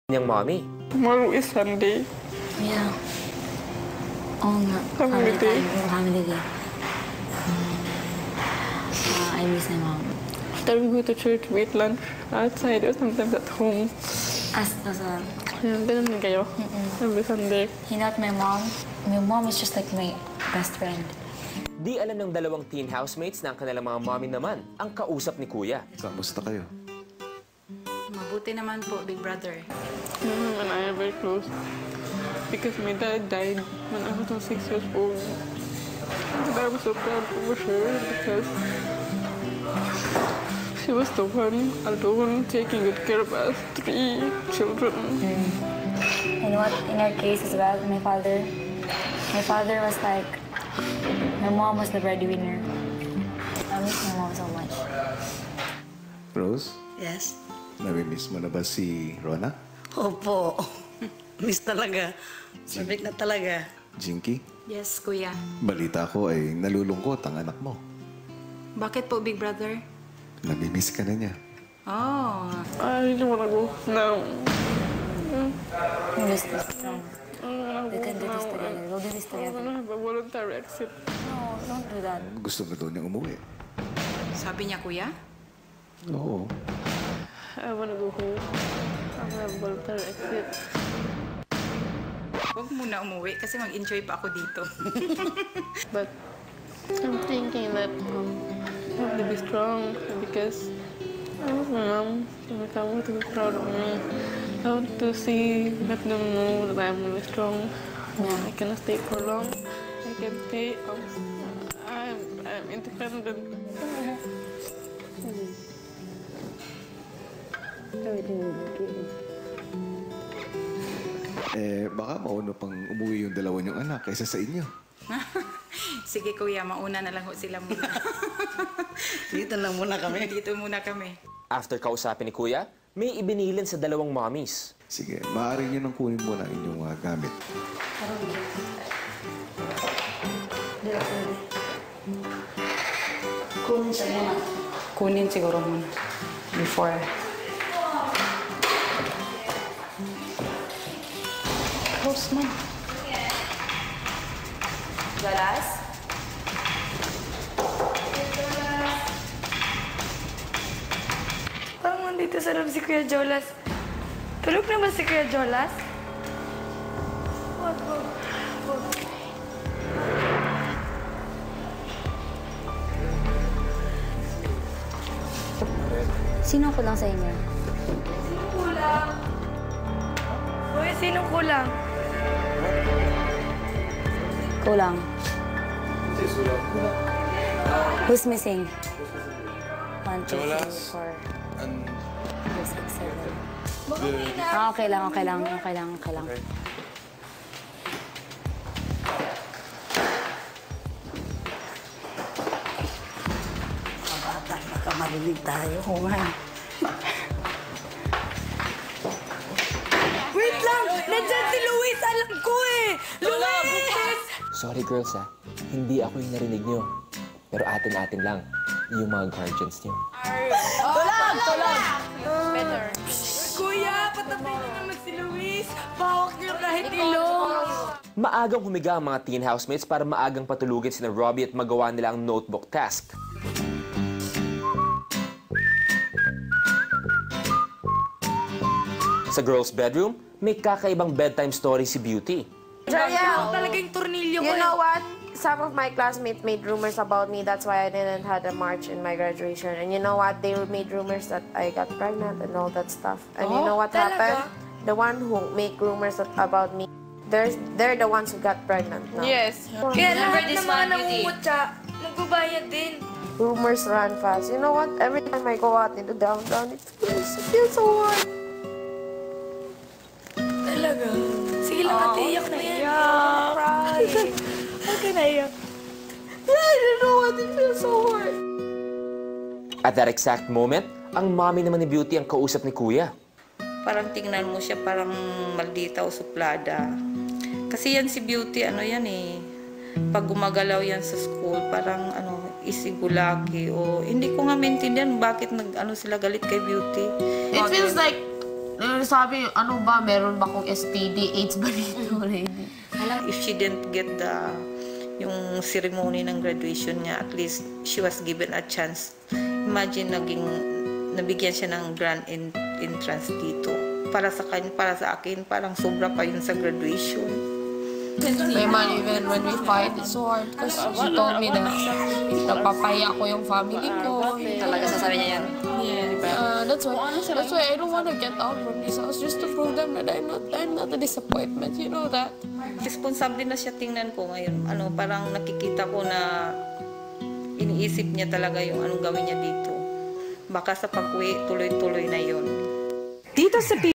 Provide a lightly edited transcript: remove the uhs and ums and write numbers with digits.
niyang mommy. Tomorrow is Sunday. Yeah. Oo nga. Family day. Family day. I miss my mom. After we go to church, we eat lunch outside or sometimes at home. As a... Yan, ganun kayo. Every Sunday. You know what, my mom is just like my best friend. Di alam ng dalawang teen housemates na ang kanilang mga mommy naman ang kausap ni Kuya. Kamusta kayo? Mabuti naman po, Big Brother. And I are very close. Because my dad died when I was 6 years old. And I was so proud for her because she was the one alone taking good care of us 3 children. You know what, in our case as well, my father was like, my mom was the breadwinner. I miss my mom so much. Rose, Yes? nami-miss mo na ba si Rona? Opo. Miss talaga. Sabik na talaga. Jinky? Yes, Kuya. Balita ko ay nalulungkot ang anak mo. Bakit po, Big Brother? Nami-miss ka na niya. Oh. I really wanna go now. We miss this. We can do this together. We'll do this I together. wanna have a voluntary exit. No, don't do that. Gusto na daw niya umuwi. Sabi niya, Kuya? Oo. I wanna go home. I wanna have a voluntary exit. Huwag muna umuwi kasi mag-enjoy pa ako dito. But I'm thinking that I have to be strong because I want my mom to come to be proud of me. I want to let them know that I'm really strong. I cannot stay for long. I can stay. I'm independent. Baka mauna pang umuwi yung dalawa niyong anak kaysa sa inyo. Sige, Kuya. Mauna na lang ho sila muna. Dito lang muna kami. Dito muna kami. After kausapin ni Kuya, may ibinilin sa dalawang mommies. Sige, maaari niyo nang kunin muna inyong gamit. Kunin siya muna. Kunin siguro muna. Before. Close man. Galas? Parang nandito sa loob si Kuya Jolas. Tulog na ba si Kuya Jolas? Wag. Sino kulang sa inyo? Sinong kulang? Uy, sinong kulang? Kulang. Who's missing? 1, 2, 3, 4, 5, 6, 7. Okay lang. Bata, baka marinig tayo. Oo nga. Wait lang! Nandyan si Luis! Alam ko eh! Luis! Sorry girls hindi ako yung narinig niyo. Pero atin-atin lang, yung mga guardians niyo. Tulag! Better. Kuya, patabi na naman si Luis! Pawak niyo kahit ilong! Maagang humiga ang mga teen housemates para maagang patulugin sina Robbie at magawa nila ang notebook task. Sa girls' bedroom, may kakaibang bedtime story si Beauty. Jaya, talaga yung tornilyo ko. You know what? Some of my classmates made rumors about me. That's why I didn't have a march in my graduation. And you know what? They made rumors that I got pregnant and all that stuff. And you know what happened? The one who make rumors about me, they're the ones who got pregnant now. Yes. Kaya lahat ng mga nangungutya, magbabayad din. Rumors run fast. You know what? Every time I go out into downtown, it feels so hard. Talaga? Sige lang, ate, iyak na yan. Cry. Huwag ka naiyak. Yeah, I don't know what. It feels so hard. At that exact moment, ang mommy naman ni Beauty ang kausap ni Kuya. Parang tingnan mo siya parang maldita o suplada. Kasi yan si Beauty, pag gumagalaw yan sa school, parang isigulaki o hindi ko nga maintindihan bakit sila galit kay Beauty. It feels like Sabi, ano ba, meron ba akong STD, AIDS ba dito already? If she didn't get yung ceremony ng graduation niya, at least she was given a chance. Imagine nabigyan siya ng grand entrance dito. Para sa akin, parang sobra pa yun sa graduation. My mom, even when we fight, it's so hard because she told me that napapaya ko yung family ko. Talaga sasabi niya yan. That's why I don't want to get out from this house, just to prove them that I'm not a disappointment, you know that. Responsable na siya, tingnan ko ngayon. Parang nakikita ko na iniisip niya talaga yung anong gawin niya dito. Baka sa pag-uwi, tuloy-tuloy na yun. Dito sa